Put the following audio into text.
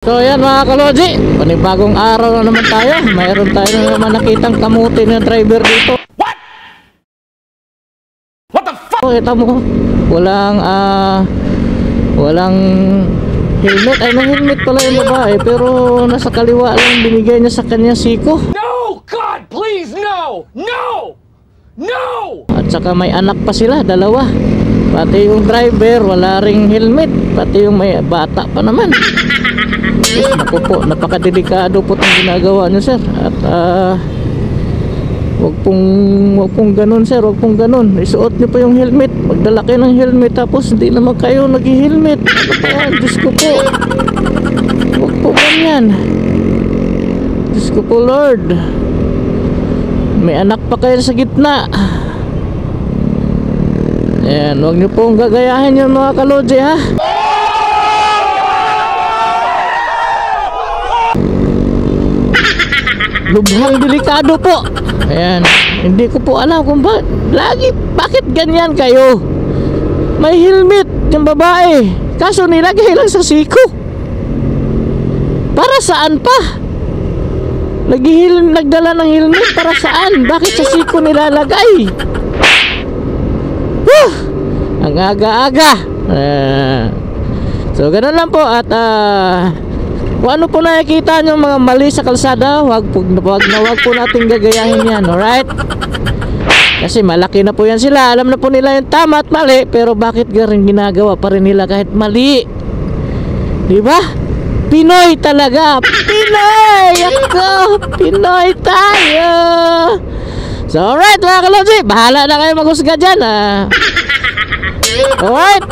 So yan mga kaloji, panibagong araw na naman tayo. Mayroon tayo na naman nakitang kamuti na driver dito. What the fuck? So, kita mo, walang helmet. Ay, may helmet pala yung babae, pero nasa kaliwa lang binigay niya sa kanya siko. No! God, please, no! No! No! At saka may anak pa sila, dalawa. Pati yung driver, wala ring helmet. Pati yung may bata pa naman. Naku po, napakadelikado po itong ginagawa nyo, sir. At wag pong ganun, sir. Wag pong ganun. Isuot nyo pa yung helmet. Magdala kayo ng helmet tapos hindi naman kayo nag-helmet. Ano pa yan? Diyos ko po. Wag po ganyan. Diyos ko po, Lord. May anak pa kayo sa gitna. Ayan, wag nyo pong gagayahin yung mga kalodje, ha? Lubhang delikado po. Ayan, hindi ko po alam kung bakit ganyan kayo. May helmet yung babae, kaso nilagay lang sa siko. Para saan pa? Nagdala ng helmet para saan? Bakit sa siko nilalagay? Ang aga-aga. So ganun lang po. At kung ano po nakikita nyo mga mali sa kalsada, wag po natin gagayahin yan. Alright? Kasi malaki na po yan sila. Alam na po nila yung tama at mali, pero bakit ginagawa pa rin nila kahit mali? Diba? Pinoy talaga. Pinoy! Ako! Pinoy tayo! So alright mga kalodji, bahala na kayo maghusga dyan. Alright?